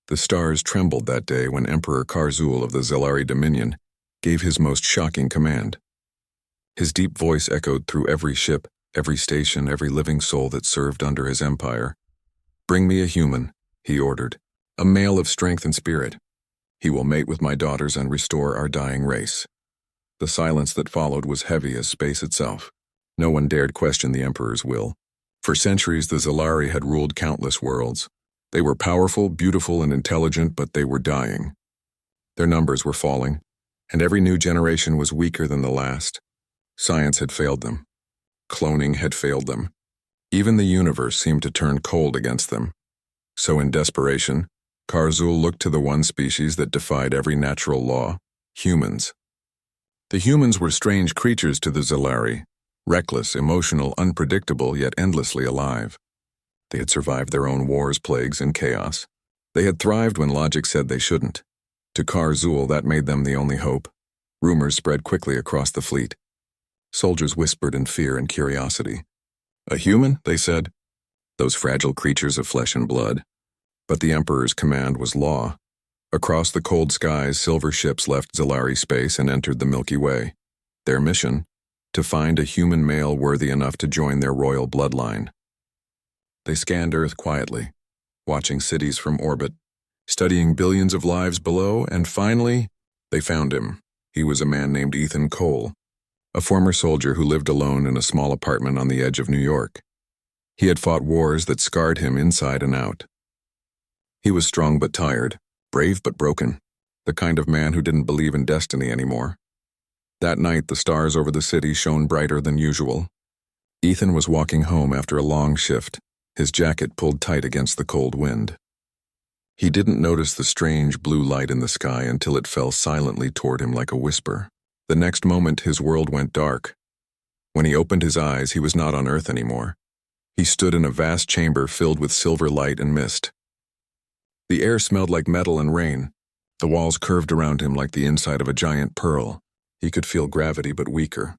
The stars trembled that day when Emperor Karzul of the Zelari Dominion gave his most shocking command. His deep voice echoed through every ship, every station, every living soul that served under his empire. "Bring me a human," he ordered, "a male of strength and spirit. He will mate with my daughters and restore our dying race." The silence that followed was heavy as space itself. No one dared question the Emperor's will. For centuries, the Zelari had ruled countless worlds. They were powerful, beautiful, and intelligent, but they were dying. Their numbers were falling, and every new generation was weaker than the last. Science had failed them. Cloning had failed them. Even the universe seemed to turn cold against them. So in desperation, Karzul looked to the one species that defied every natural law: humans. The humans were strange creatures to the Zelari, reckless, emotional, unpredictable, yet endlessly alive. They had survived their own wars, plagues, and chaos. They had thrived when logic said they shouldn't. To Karzul, that made them the only hope. Rumors spread quickly across the fleet. Soldiers whispered in fear and curiosity. "A human?" they said. "Those fragile creatures of flesh and blood." But the Emperor's command was law. Across the cold skies, silver ships left Zelari space and entered the Milky Way. Their mission? To find a human male worthy enough to join their royal bloodline. They scanned Earth quietly, watching cities from orbit, studying billions of lives below, and finally, they found him. He was a man named Ethan Cole, a former soldier who lived alone in a small apartment on the edge of New York. He had fought wars that scarred him inside and out. He was strong but tired, brave but broken, the kind of man who didn't believe in destiny anymore. That night, the stars over the city shone brighter than usual. Ethan was walking home after a long shift, his jacket pulled tight against the cold wind. He didn't notice the strange blue light in the sky until it fell silently toward him like a whisper. The next moment, his world went dark. When he opened his eyes, he was not on Earth anymore. He stood in a vast chamber filled with silver light and mist. The air smelled like metal and rain. The walls curved around him like the inside of a giant pearl. He could feel gravity but weaker.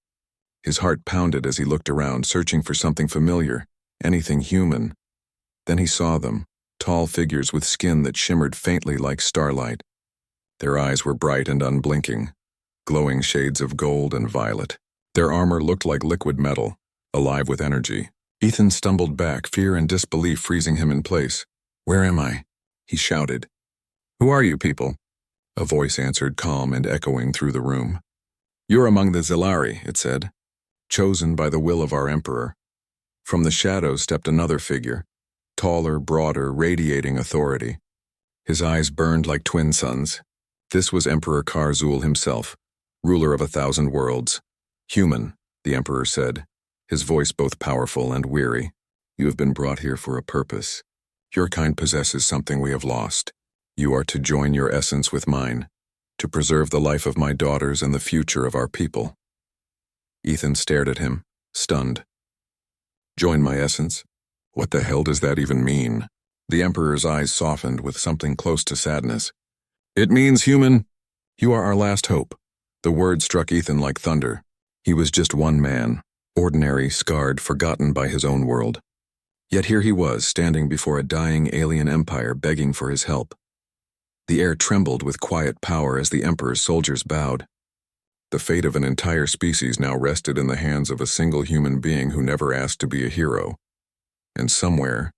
His heart pounded as he looked around, searching for something familiar, anything human. Then he saw them, tall figures with skin that shimmered faintly like starlight. Their eyes were bright and unblinking, glowing shades of gold and violet. Their armor looked like liquid metal, alive with energy. Ethan stumbled back, fear and disbelief freezing him in place. "Where am I?" he shouted. "Who are you people?" A voice answered, calm and echoing through the room. "You're among the Zelari," it said, "chosen by the will of our emperor." From the shadows stepped another figure, taller, broader, radiating authority. His eyes burned like twin suns. This was Emperor Karzul himself, ruler of 1,000 worlds. "Human," the emperor said, his voice both powerful and weary. "You have been brought here for a purpose. Your kind possesses something we have lost. You are to join your essence with mine, to preserve the life of my daughters and the future of our people." Ethan stared at him, stunned. "Join my essence? What the hell does that even mean?" The emperor's eyes softened with something close to sadness. "It means, human, you are our last hope." The word struck Ethan like thunder. He was just one man, ordinary, scarred, forgotten by his own world. Yet here he was, standing before a dying alien empire begging for his help. The air trembled with quiet power as the emperor's soldiers bowed. The fate of an entire species now rested in the hands of a single human being who never asked to be a hero. And somewhere,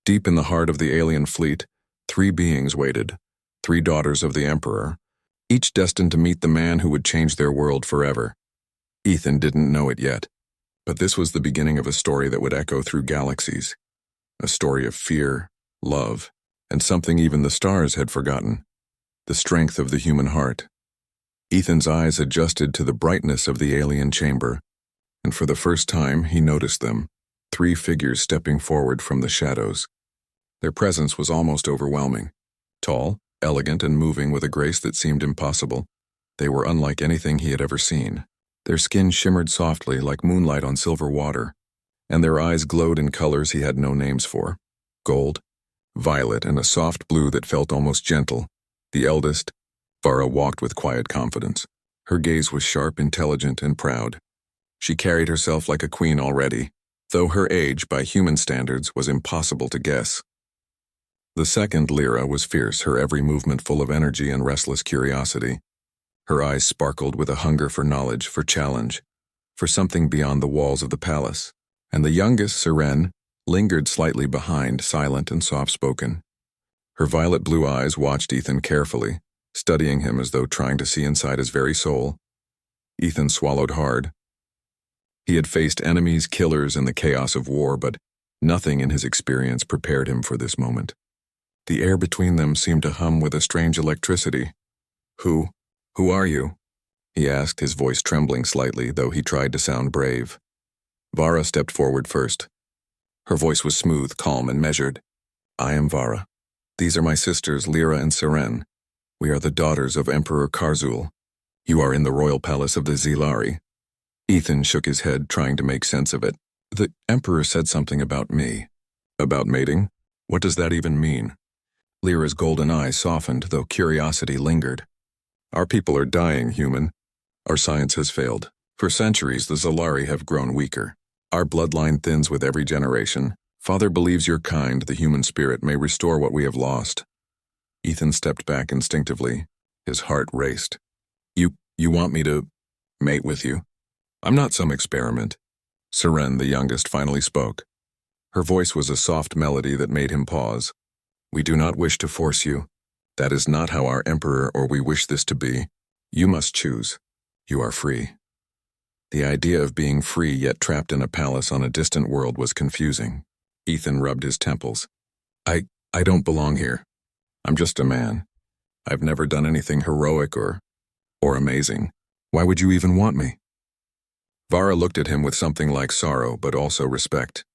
deep in the heart of the alien fleet, 3 beings waited, 3 daughters of the emperor, each destined to meet the man who would change their world forever. Ethan didn't know it yet, but this was the beginning of a story that would echo through galaxies. A story of fear, love, and something even the stars had forgotten: the strength of the human heart. Ethan's eyes adjusted to the brightness of the alien chamber, and for the first time he noticed them, 3 figures stepping forward from the shadows. Their presence was almost overwhelming. Tall, elegant, and moving with a grace that seemed impossible, they were unlike anything he had ever seen. Their skin shimmered softly like moonlight on silver water, and their eyes glowed in colors he had no names for: gold, violet, and a soft blue that felt almost gentle. The eldest, Vara, walked with quiet confidence. Her gaze was sharp, intelligent, and proud. She carried herself like a queen already, though her age, by human standards, was impossible to guess. The second, Lyra, was fierce, her every movement full of energy and restless curiosity. Her eyes sparkled with a hunger for knowledge, for challenge, for something beyond the walls of the palace. And the youngest, Seren, lingered slightly behind, silent and soft-spoken. Her violet blue eyes watched Ethan carefully, studying him as though trying to see inside his very soul. Ethan swallowed hard. He had faced enemies, killers, and the chaos of war, but nothing in his experience prepared him for this moment. The air between them seemed to hum with a strange electricity. Who are you?" he asked, his voice trembling slightly, though he tried to sound brave. Vara stepped forward first. Her voice was smooth, calm, and measured. "I am Vara. These are my sisters, Lyra and Seren. We are the daughters of Emperor Karzul. You are in the royal palace of the Zilari." Ethan shook his head, trying to make sense of it. "The Emperor said something about me. About mating? What does that even mean?" Lyra's golden eyes softened, though curiosity lingered. "Our people are dying, human. Our science has failed. For centuries, the Zilari have grown weaker. Our bloodline thins with every generation. Father believes your kind, the human spirit, may restore what we have lost." Ethan stepped back instinctively. His heart raced. You want me to mate with you? I'm not some experiment." Seren, the youngest, finally spoke. Her voice was a soft melody that made him pause. "We do not wish to force you. That is not how our emperor or we wish this to be. You must choose. You are free." The idea of being free yet trapped in a palace on a distant world was confusing. Ethan rubbed his temples. I don't belong here. I'm just a man. I've never done anything heroic or amazing. Why would you even want me?" Vara looked at him with something like sorrow, but also respect.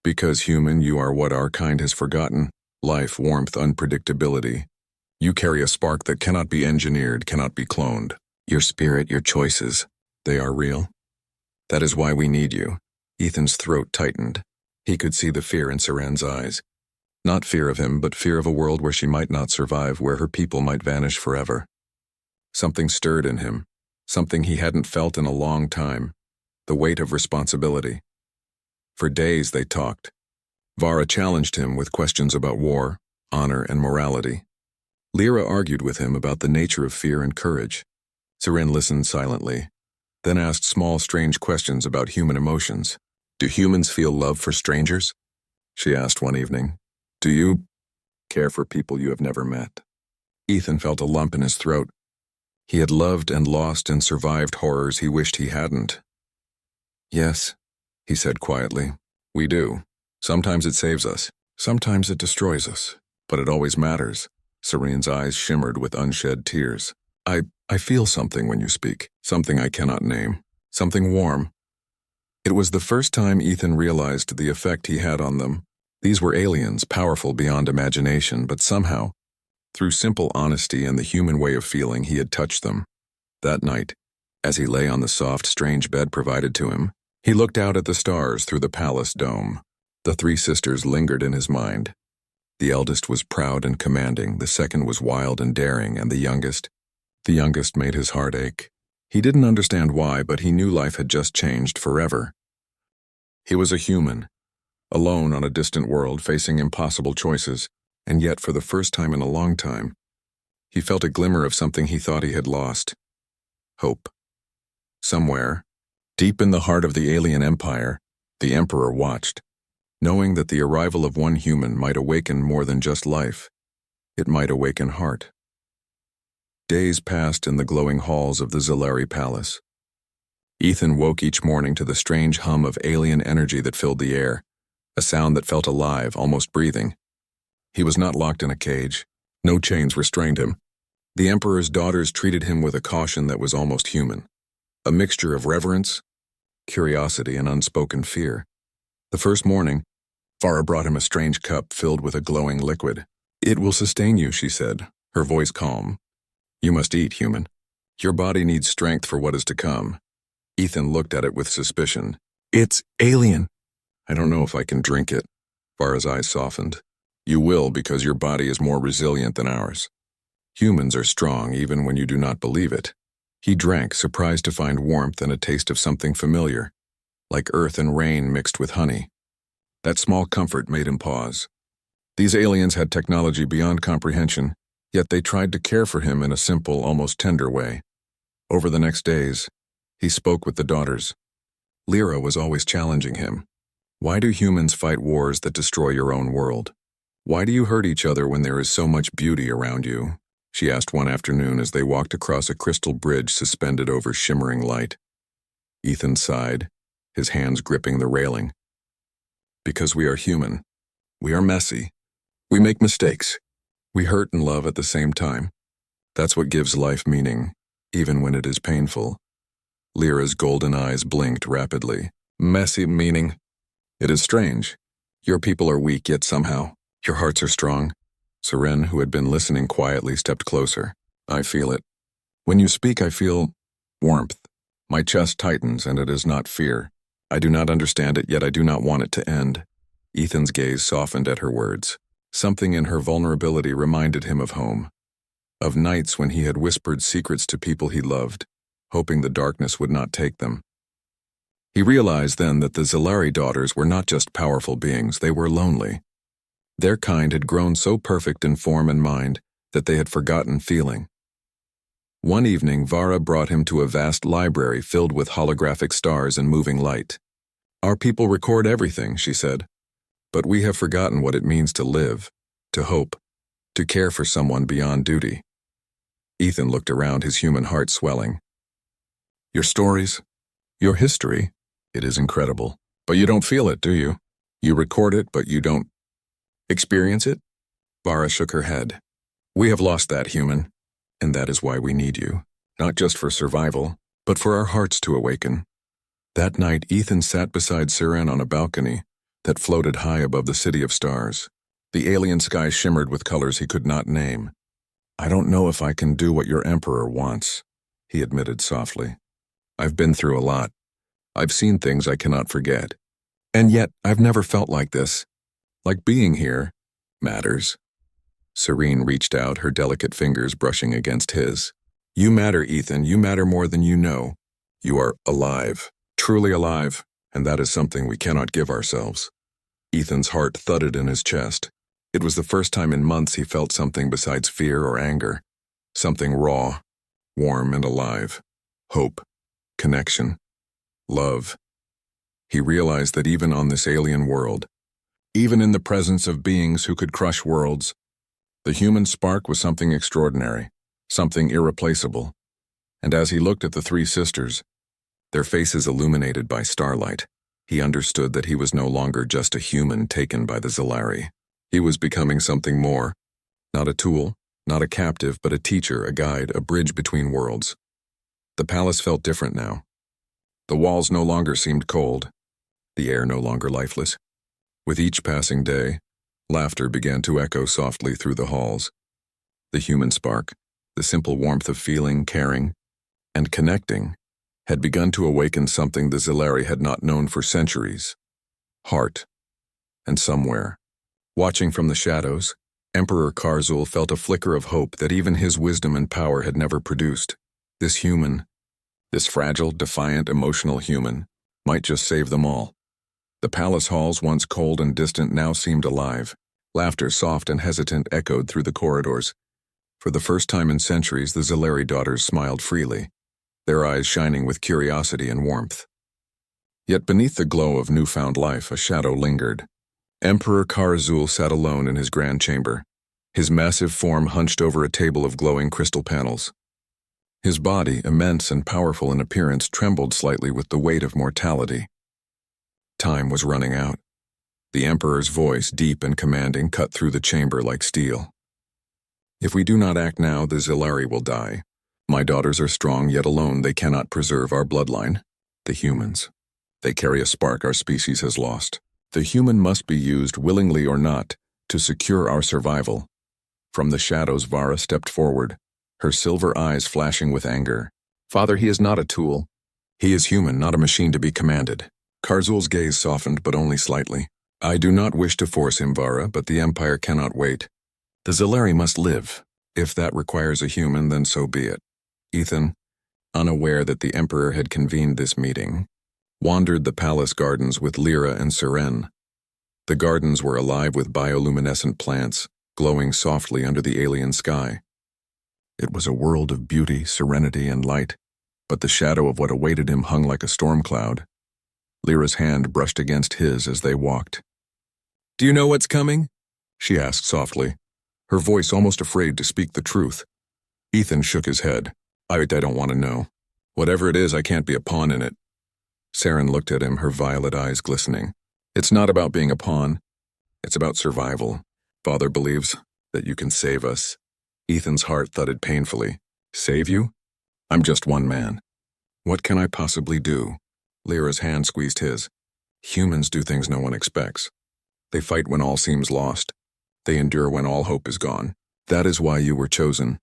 "Because, human, you are what our kind has forgotten. Life, warmth, unpredictability. You carry a spark that cannot be engineered, cannot be cloned. Your spirit, your choices, they are real. That is why we need you." Ethan's throat tightened. He could see the fear in Seren's eyes. Not fear of him, but fear of a world where she might not survive, where her people might vanish forever. Something stirred in him, something he hadn't felt in a long time, the weight of responsibility. For days they talked. Vara challenged him with questions about war, honor, and morality. Lyra argued with him about the nature of fear and courage. Seren listened silently, then asked small, strange questions about human emotions. "Do humans feel love for strangers?" she asked one evening. "Do you care for people you have never met?" Ethan felt a lump in his throat. He had loved and lost and survived horrors he wished he hadn't. "Yes," he said quietly. "We do. Sometimes it saves us. Sometimes it destroys us. But it always matters." Seren's eyes shimmered with unshed tears. I feel something when you speak. Something I cannot name. Something warm." It was the first time Ethan realized the effect he had on them. These were aliens, powerful beyond imagination, but somehow, through simple honesty and the human way of feeling, he had touched them. That night, as he lay on the soft, strange bed provided to him, he looked out at the stars through the palace dome. The three sisters lingered in his mind. The eldest was proud and commanding, the second was wild and daring, and the youngest made his heart ache. He didn't understand why, but he knew life had just changed forever. He was a human, alone on a distant world, facing impossible choices, and yet for the first time in a long time, he felt a glimmer of something he thought he had lost. Hope. Somewhere, deep in the heart of the alien empire, the Emperor watched, knowing that the arrival of one human might awaken more than just life. It might awaken heart. Days passed in the glowing halls of the Zilari Palace. Ethan woke each morning to the strange hum of alien energy that filled the air, a sound that felt alive, almost breathing. He was not locked in a cage. No chains restrained him. The Emperor's daughters treated him with a caution that was almost human, a mixture of reverence, curiosity, and unspoken fear. The first morning, Vara brought him a strange cup filled with a glowing liquid. "It will sustain you," she said, her voice calm. "You must eat, human. Your body needs strength for what is to come." Ethan looked at it with suspicion. "It's alien." "I don't know if I can drink it." Vara's eyes softened. "You will, because your body is more resilient than ours. Humans are strong even when you do not believe it." He drank, surprised to find warmth and a taste of something familiar, like earth and rain mixed with honey. That small comfort made him pause. These aliens had technology beyond comprehension, yet they tried to care for him in a simple, almost tender way. Over the next days, he spoke with the daughters. Lyra was always challenging him. Why do humans fight wars that destroy your own world? Why do you hurt each other when there is so much beauty around you? She asked one afternoon as they walked across a crystal bridge suspended over shimmering light. Ethan sighed, his hands gripping the railing. Because we are human. We are messy. We make mistakes. We hurt and love at the same time. That's what gives life meaning, even when it is painful. Lyra's golden eyes blinked rapidly. Messy meaning? It is strange. Your people are weak, yet somehow, your hearts are strong. Seren, who had been listening quietly, stepped closer. I feel it. When you speak, I feel warmth. My chest tightens, and it is not fear. I do not understand it, yet I do not want it to end. Ethan's gaze softened at her words. Something in her vulnerability reminded him of home. Of nights when he had whispered secrets to people he loved, hoping the darkness would not take them. He realized then that the Zilari daughters were not just powerful beings, they were lonely. Their kind had grown so perfect in form and mind that they had forgotten feeling. One evening, Vara brought him to a vast library filled with holographic stars and moving light. Our people record everything, she said, but we have forgotten what it means to live, to hope, to care for someone beyond duty. Ethan looked around, his human heart swelling. Your stories, your history, it is incredible, but you don't feel it, do you? You record it, but you don't experience it? Vara shook her head. We have lost that, human, and that is why we need you, not just for survival, but for our hearts to awaken. That night, Ethan sat beside Seren on a balcony that floated high above the city of stars. The alien sky shimmered with colors he could not name. I don't know if I can do what your emperor wants, he admitted softly. I've been through a lot. I've seen things I cannot forget. And yet, I've never felt like this. Like being here matters. Serene reached out, her delicate fingers brushing against his. You matter, Ethan. You matter more than you know. You are alive, truly alive, and that is something we cannot give ourselves. Ethan's heart thudded in his chest. It was the first time in months he felt something besides fear or anger. Something raw, warm and alive. Hope, connection, love. He realized that even on this alien world, even in the presence of beings who could crush worlds, the human spark was something extraordinary, something irreplaceable. And as he looked at the three sisters, their faces illuminated by starlight, he understood that he was no longer just a human taken by the Zilari. He was becoming something more. Not a tool, not a captive, but a teacher, a guide, a bridge between worlds. The palace felt different now. The walls no longer seemed cold, the air no longer lifeless. With each passing day, laughter began to echo softly through the halls. The human spark, the simple warmth of feeling, caring, and connecting, had begun to awaken something the Zilari had not known for centuries. Heart. And somewhere, watching from the shadows, Emperor Karzul felt a flicker of hope that even his wisdom and power had never produced. This human, this fragile, defiant, emotional human, might just save them all. The palace halls, once cold and distant, now seemed alive. Laughter, soft and hesitant, echoed through the corridors. For the first time in centuries, the Zilari daughters smiled freely, their eyes shining with curiosity and warmth. Yet beneath the glow of newfound life, a shadow lingered. Emperor Karzul sat alone in his grand chamber, his massive form hunched over a table of glowing crystal panels. His body, immense and powerful in appearance, trembled slightly with the weight of mortality. Time was running out. The Emperor's voice, deep and commanding, cut through the chamber like steel. If we do not act now, the Zilari will die. My daughters are strong, yet alone they cannot preserve our bloodline. The humans. They carry a spark our species has lost. The human must be used, willingly or not, to secure our survival. From the shadows, Vara stepped forward, her silver eyes flashing with anger. Father, he is not a tool. He is human, not a machine to be commanded. Karzul's gaze softened, but only slightly. I do not wish to force him, Vara, but the Empire cannot wait. The Zilari must live. If that requires a human, then so be it. Ethan, unaware that the Emperor had convened this meeting, wandered the palace gardens with Lyra and Seren. The gardens were alive with bioluminescent plants, glowing softly under the alien sky. It was a world of beauty, serenity, and light, but the shadow of what awaited him hung like a storm cloud. Lyra's hand brushed against his as they walked. "Do you know what's coming?" she asked softly, her voice almost afraid to speak the truth. Ethan shook his head. I don't want to know. Whatever it is, I can't be a pawn in it." Saren looked at him, her violet eyes glistening. "It's not about being a pawn. It's about survival. Father believes that you can save us." Ethan's heart thudded painfully. "Save you? I'm just one man. What can I possibly do?" Lyra's hand squeezed his. "Humans do things no one expects. They fight when all seems lost. They endure when all hope is gone. That is why you were chosen."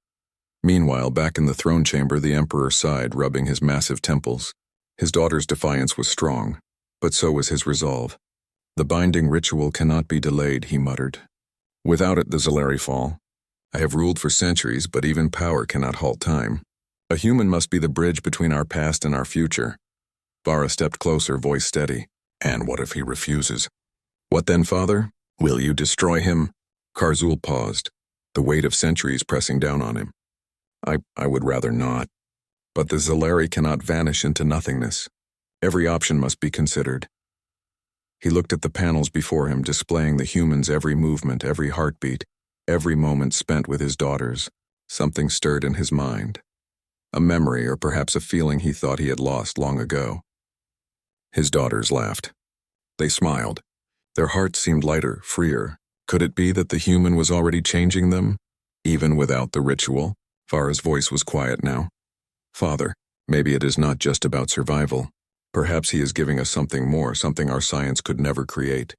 Meanwhile, back in the throne chamber, the Emperor sighed, rubbing his massive temples. His daughter's defiance was strong, but so was his resolve. "The binding ritual cannot be delayed," he muttered. "Without it, the Zellari fall. I have ruled for centuries, but even power cannot halt time. A human must be the bridge between our past and our future." Vara stepped closer, voice steady. "And what if he refuses?" "What then, Father? Will you destroy him?" Karzul paused, the weight of centuries pressing down on him. I would rather not. But the Zellari cannot vanish into nothingness. Every option must be considered." He looked at the panels before him, displaying the human's every movement, every heartbeat, every moment spent with his daughters. Something stirred in his mind. A memory, or perhaps a feeling he thought he had lost long ago. His daughters laughed. They smiled. Their hearts seemed lighter, freer. Could it be that the human was already changing them, even without the ritual? Vara's voice was quiet now. "Father, maybe it is not just about survival. Perhaps he is giving us something more, something our science could never create."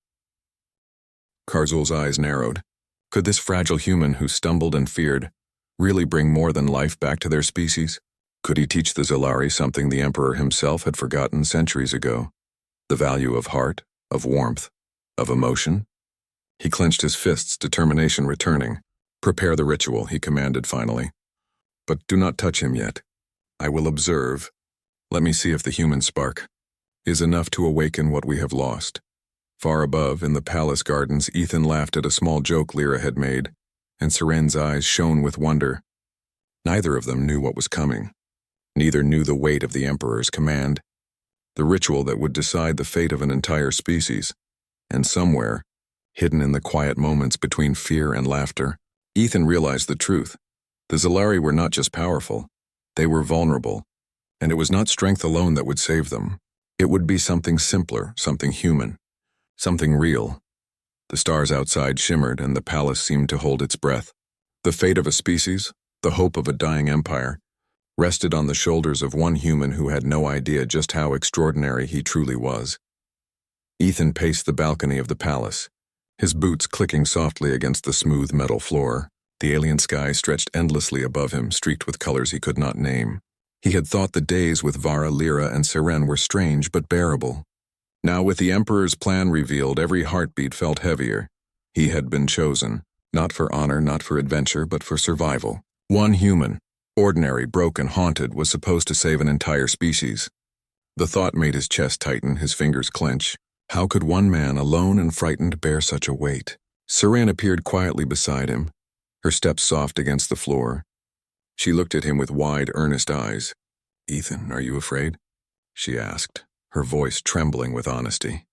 Karzul's eyes narrowed. Could this fragile human who stumbled and feared really bring more than life back to their species? Could he teach the Zellari something the Emperor himself had forgotten centuries ago? The value of heart, of warmth, of emotion? He clenched his fists, determination returning. "Prepare the ritual," he commanded finally. "But do not touch him yet. I will observe. Let me see if the human spark is enough to awaken what we have lost." Far above, in the palace gardens, Ethan laughed at a small joke Lyra had made, and Seren's eyes shone with wonder. Neither of them knew what was coming. Neither knew the weight of the Emperor's command, the ritual that would decide the fate of an entire species. And somewhere, hidden in the quiet moments between fear and laughter, Ethan realized the truth. The Zellari were not just powerful, they were vulnerable, and it was not strength alone that would save them. It would be something simpler, something human, something real. The stars outside shimmered, and the palace seemed to hold its breath. The fate of a species, the hope of a dying empire, rested on the shoulders of one human who had no idea just how extraordinary he truly was. Ethan paced the balcony of the palace, his boots clicking softly against the smooth metal floor. The alien sky stretched endlessly above him, streaked with colors he could not name. He had thought the days with Vara, Lyra, and Seren were strange but bearable. Now, with the Emperor's plan revealed, every heartbeat felt heavier. He had been chosen, not for honor, not for adventure, but for survival. One human, ordinary, broken, haunted, was supposed to save an entire species. The thought made his chest tighten, his fingers clench. How could one man, alone and frightened, bear such a weight? Seren appeared quietly beside him, her steps soft against the floor. She looked at him with wide, earnest eyes. "Ethan, are you afraid?" she asked, her voice trembling with honesty.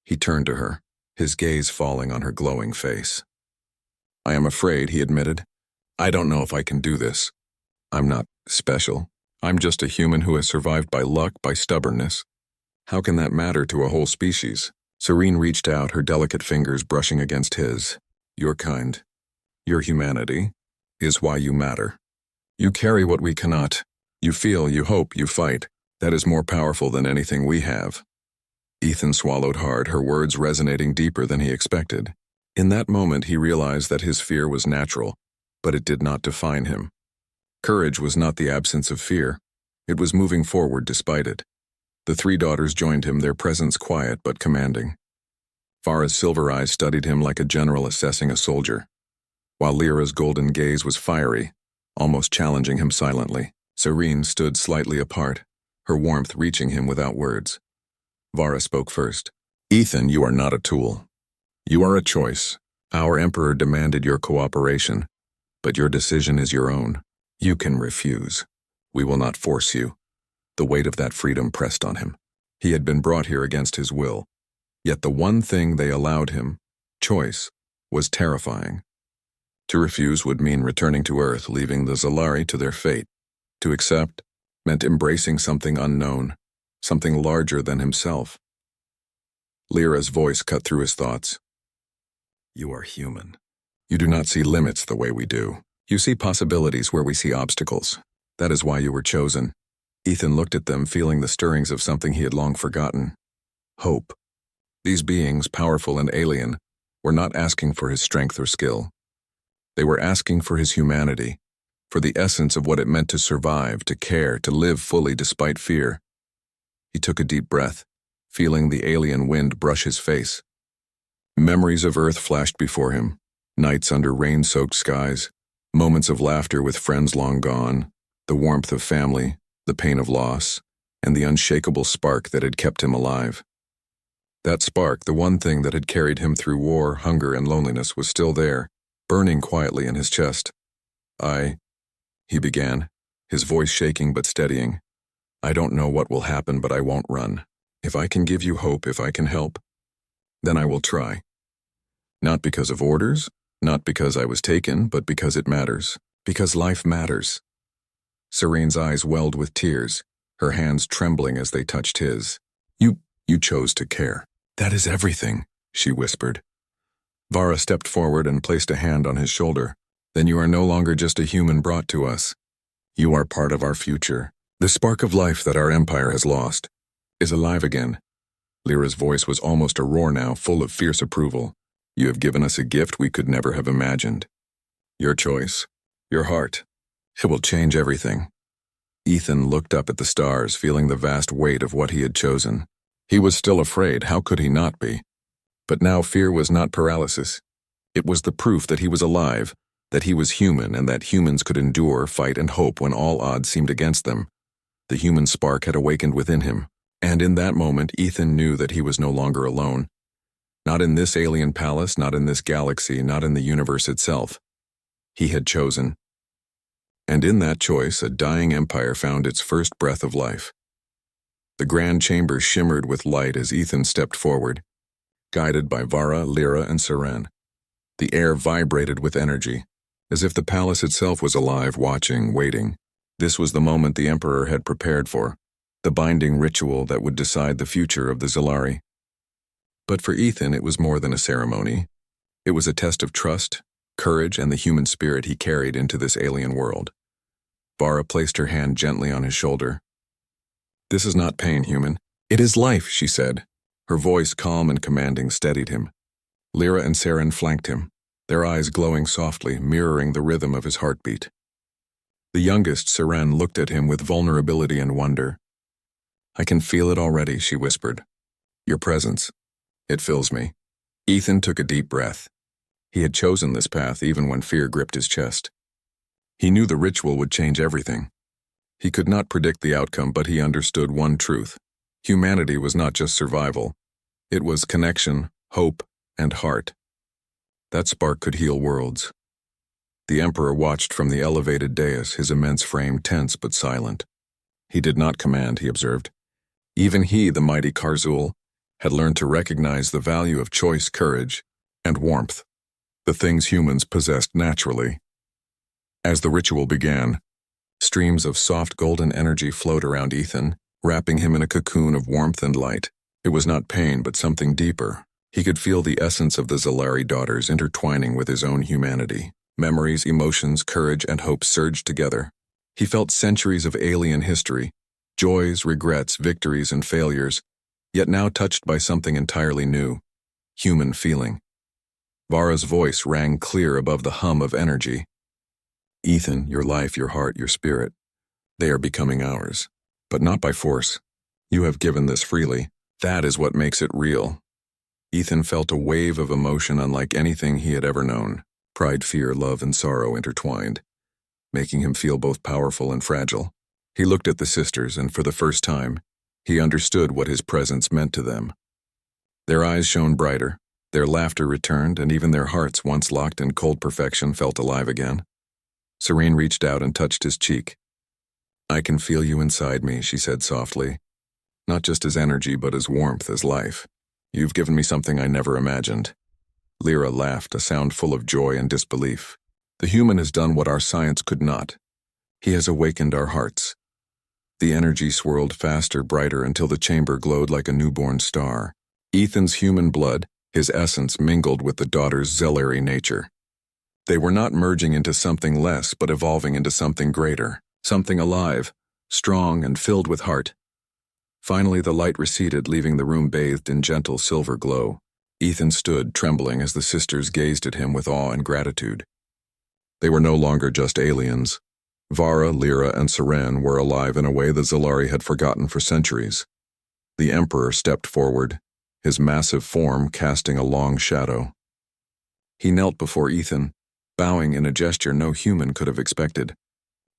He turned to her, his gaze falling on her glowing face. "I am afraid," he admitted. "I don't know if I can do this. I'm not special. I'm just a human who has survived by luck, by stubbornness. How can that matter to a whole species?" Serene reached out, her delicate fingers brushing against his. "Your kind, your humanity, is why you matter. You carry what we cannot. You feel, you hope, you fight. That is more powerful than anything we have." Ethan swallowed hard, her words resonating deeper than he expected. In that moment, he realized that his fear was natural, but it did not define him. Courage was not the absence of fear. It was moving forward despite it. The three daughters joined him, their presence quiet but commanding. Vara's silver eyes studied him like a general assessing a soldier, while Lyra's golden gaze was fiery, almost challenging him silently. Serene stood slightly apart, her warmth reaching him without words. Vara spoke first. "Ethan, you are not a tool. You are a choice. Our Emperor demanded your cooperation, but your decision is your own. You can refuse. We will not force you. The weight of that freedom pressed on him. He had been brought here against his will. Yet the one thing they allowed him, choice, was terrifying. To refuse would mean returning to Earth, leaving the Zalari to their fate. To accept meant embracing something unknown, something larger than himself. Lyra's voice cut through his thoughts. You are human. You do not see limits the way we do. You see possibilities where we see obstacles. That is why you were chosen. Ethan looked at them, feeling the stirrings of something he had long forgotten. Hope. These beings, powerful and alien, were not asking for his strength or skill. They were asking for his humanity, for the essence of what it meant to survive, to care, to live fully despite fear. He took a deep breath, feeling the alien wind brush his face. Memories of Earth flashed before him, nights under rain-soaked skies, moments of laughter with friends long gone, the warmth of family, the pain of loss, and the unshakable spark that had kept him alive. That spark, the one thing that had carried him through war, hunger, and loneliness, was still there, burning quietly in his chest. He began, his voice shaking but steadying. I don't know what will happen, but I won't run. If I can give you hope, if I can help, then I will try. Not because of orders, not because I was taken, but because it matters, because life matters. Serene's eyes welled with tears, her hands trembling as they touched his. You chose to care. That is everything, she whispered. Vara stepped forward and placed a hand on his shoulder. Then you are no longer just a human brought to us. You are part of our future. The spark of life that our empire has lost is alive again. Lyra's voice was almost a roar now, full of fierce approval. You have given us a gift we could never have imagined. Your choice, your heart, it will change everything. Ethan looked up at the stars, feeling the vast weight of what he had chosen. He was still afraid, how could he not be? But now fear was not paralysis. It was the proof that he was alive, that he was human, and that humans could endure, fight, and hope when all odds seemed against them. The human spark had awakened within him, and in that moment Ethan knew that he was no longer alone. Not in this alien palace, not in this galaxy, not in the universe itself. He had chosen. And in that choice, a dying empire found its first breath of life. The grand chamber shimmered with light as Ethan stepped forward, guided by Vara, Lyra, and Serene. The air vibrated with energy, as if the palace itself was alive, watching, waiting. This was the moment the Emperor had prepared for, the binding ritual that would decide the future of the Zalari. But for Ethan, it was more than a ceremony. It was a test of trust, courage, and the human spirit he carried into this alien world. Vara placed her hand gently on his shoulder. This is not pain, human. It is life, she said. Her voice, calm and commanding, steadied him. Lyra and Serene flanked him, their eyes glowing softly, mirroring the rhythm of his heartbeat. The youngest, Serene, looked at him with vulnerability and wonder. I can feel it already, she whispered. Your presence. It fills me. Ethan took a deep breath. He had chosen this path even when fear gripped his chest. He knew the ritual would change everything. He could not predict the outcome, but he understood one truth. Humanity was not just survival. It was connection, hope, and heart. That spark could heal worlds. The Emperor watched from the elevated dais, his immense frame tense but silent. He did not command, he observed. Even he, the mighty Karzul, had learned to recognize the value of choice, courage, and warmth, the things humans possessed naturally. As the ritual began, streams of soft golden energy flowed around Ethan, wrapping him in a cocoon of warmth and light. It was not pain, but something deeper. He could feel the essence of the Zalari daughters intertwining with his own humanity. Memories, emotions, courage, and hope surged together. He felt centuries of alien history, joys, regrets, victories, and failures, yet now touched by something entirely new, human feeling. Vara's voice rang clear above the hum of energy. Ethan, your life, your heart, your spirit, they are becoming ours, but not by force. You have given this freely. That is what makes it real. Ethan felt a wave of emotion unlike anything he had ever known. Pride, fear, love, and sorrow intertwined, making him feel both powerful and fragile. He looked at the sisters, and for the first time, he understood what his presence meant to them. Their eyes shone brighter, Their laughter returned, and even their hearts, once locked in cold perfection, felt alive again. Serene reached out and touched his cheek. "I can feel you inside me," she said softly. "Not just as energy, but as warmth, as life. You've given me something I never imagined." Lyra laughed, a sound full of joy and disbelief. "The human has done what our science could not. He has awakened our hearts." The energy swirled faster, brighter, until the chamber glowed like a newborn star. Ethan's human blood, his essence, mingled with the daughter's Zelari nature. They were not merging into something less, but evolving into something greater, something alive, strong, and filled with heart. Finally, the light receded, leaving the room bathed in gentle silver glow. Ethan stood, trembling, as the sisters gazed at him with awe and gratitude. They were no longer just aliens. Vara, Lyra, and Seren were alive in a way the Zelari had forgotten for centuries. The Emperor stepped forward, his massive form casting a long shadow. He knelt before Ethan, bowing in a gesture no human could have expected.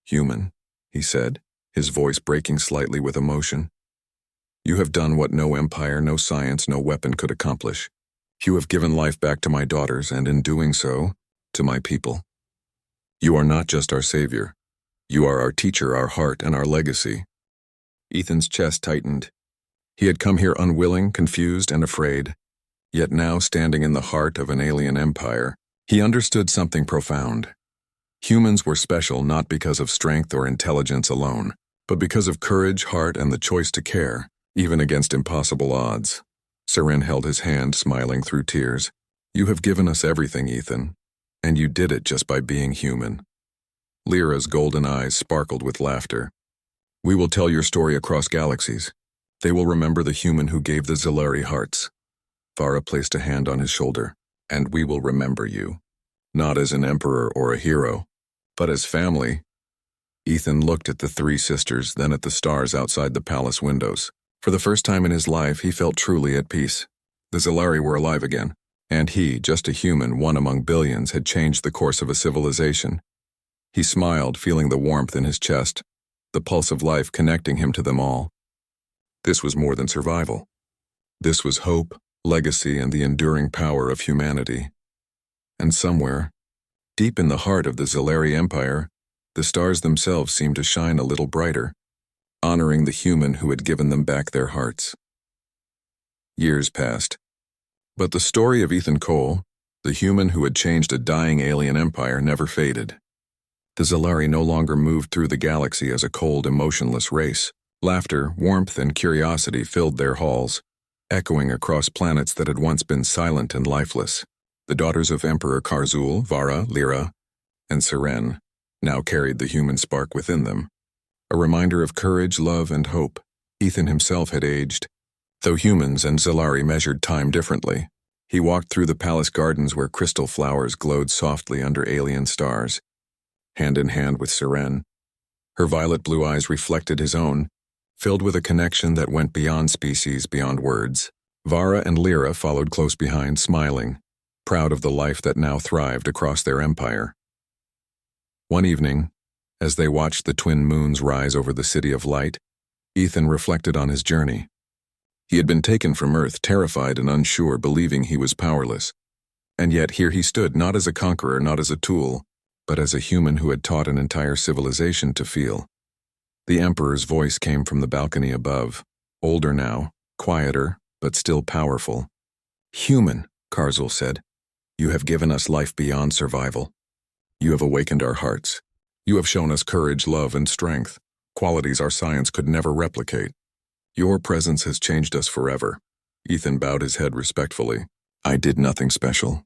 "Human," he said, his voice breaking slightly with emotion. "You have done what no empire, no science, no weapon could accomplish. You have given life back to my daughters, and in doing so, to my people. You are not just our savior. You are our teacher, our heart, and our legacy." Ethan's chest tightened. He had come here unwilling, confused, and afraid. Yet now, standing in the heart of an alien empire, he understood something profound. Humans were special not because of strength or intelligence alone, but because of courage, heart, and the choice to care, even against impossible odds. Seren held his hand, smiling through tears. "You have given us everything, Ethan, and you did it just by being human." Lyra's golden eyes sparkled with laughter. "We will tell your story across galaxies. They will remember the human who gave the Zelari hearts." Vara placed a hand on his shoulder. "And we will remember you, not as an emperor or a hero, but as family." Ethan looked at the three sisters, then at the stars outside the palace windows. For the first time in his life, he felt truly at peace. The Zelari were alive again, and he, just a human, one among billions, had changed the course of a civilization. He smiled, feeling the warmth in his chest, the pulse of life connecting him to them all. This was more than survival. This was hope, legacy, and the enduring power of humanity. And somewhere, deep in the heart of the Zelari Empire, the stars themselves seemed to shine a little brighter, honoring the human who had given them back their hearts. Years passed. But the story of Ethan Cole, the human who had changed a dying alien empire, never faded. The Zelari no longer moved through the galaxy as a cold, emotionless race. Laughter, warmth, and curiosity filled their halls, echoing across planets that had once been silent and lifeless. The daughters of Emperor Karzul, Vara, Lyra, and Seren, now carried the human spark within them. A reminder of courage, love, and hope. Ethan himself had aged, though humans and Zelari measured time differently. He walked through the palace gardens where crystal flowers glowed softly under alien stars, hand in hand with Seren. Her violet blue eyes reflected his own, filled with a connection that went beyond species, beyond words. Vara and Lyra followed close behind, smiling, proud of the life that now thrived across their empire. One evening, as they watched the twin moons rise over the city of light, Ethan reflected on his journey. He had been taken from Earth, terrified and unsure, believing he was powerless. And yet here he stood, not as a conqueror, not as a tool, but as a human who had taught an entire civilization to feel. The Emperor's voice came from the balcony above, older now, quieter, but still powerful. "Human," Karzul said, "you have given us life beyond survival. You have awakened our hearts. You have shown us courage, love, and strength, qualities our science could never replicate. Your presence has changed us forever." Ethan bowed his head respectfully. "I did nothing special.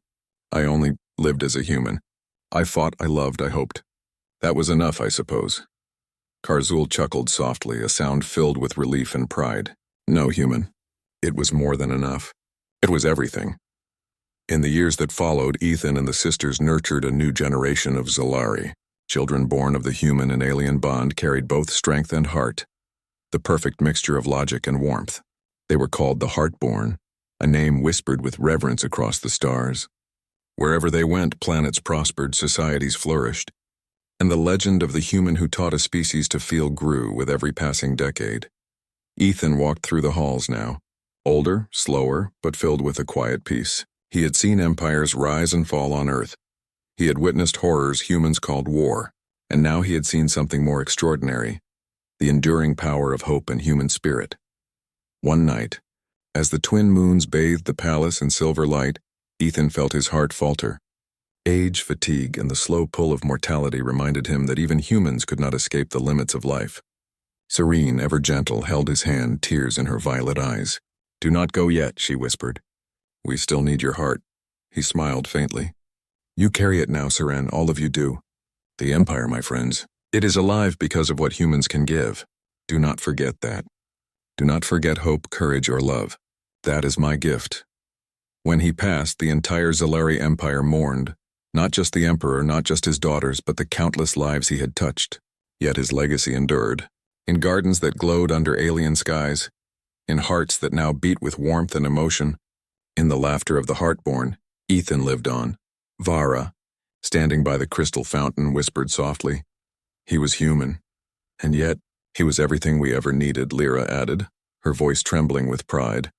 I only lived as a human. I fought, I loved, I hoped. That was enough, I suppose." Karzul chuckled softly, a sound filled with relief and pride. "No, human. It was more than enough. It was everything." In the years that followed, Ethan and the sisters nurtured a new generation of Zelari. Children born of the human and alien bond carried both strength and heart, the perfect mixture of logic and warmth. They were called the Heartborn, a name whispered with reverence across the stars. Wherever they went, planets prospered, societies flourished, and the legend of the human who taught a species to feel grew with every passing decade. Ethan walked through the halls now, older, slower, but filled with a quiet peace. He had seen empires rise and fall on Earth. He had witnessed horrors humans called war, and now he had seen something more extraordinary, the enduring power of hope and human spirit. One night, as the twin moons bathed the palace in silver light, Ethan felt his heart falter. Age, fatigue, and the slow pull of mortality reminded him that even humans could not escape the limits of life. Serene, ever gentle, held his hand, tears in her violet eyes. "Do not go yet," she whispered. "We still need your heart." He smiled faintly. "You carry it now, Seren, all of you do. The Empire, my friends, it is alive because of what humans can give. Do not forget that. Do not forget hope, courage, or love. That is my gift." When he passed, the entire Zalari Empire mourned, not just the Emperor, not just his daughters, but the countless lives he had touched. Yet his legacy endured. In gardens that glowed under alien skies, in hearts that now beat with warmth and emotion, in the laughter of the heartborn, Ethan lived on. Vara, standing by the crystal fountain, whispered softly. He was human, and yet he was everything we ever needed, Lyra added, her voice trembling with pride.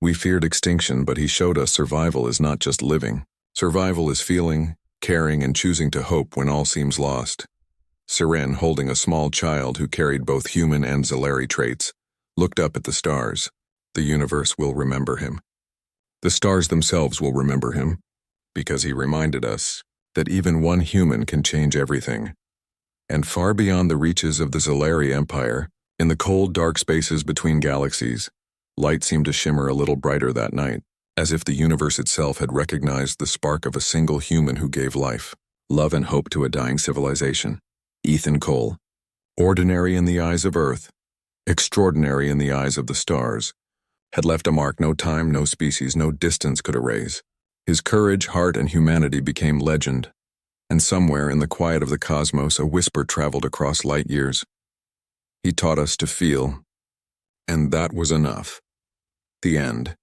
We feared extinction, but he showed us survival is not just living. Survival is feeling, caring, and choosing to hope when all seems lost. Seren, holding a small child who carried both human and Zalari traits, looked up at the stars. The universe will remember him. The stars themselves will remember him, because he reminded us that even one human can change everything. And far beyond the reaches of the Zalari Empire, in the cold, dark spaces between galaxies, light seemed to shimmer a little brighter that night, as if the universe itself had recognized the spark of a single human who gave life, love, and hope to a dying civilization. Ethan Cole, ordinary in the eyes of Earth, extraordinary in the eyes of the stars, had left a mark no time, no species, no distance could erase. His courage, heart, and humanity became legend, and somewhere in the quiet of the cosmos a whisper traveled across light years. He taught us to feel, and that was enough. The end.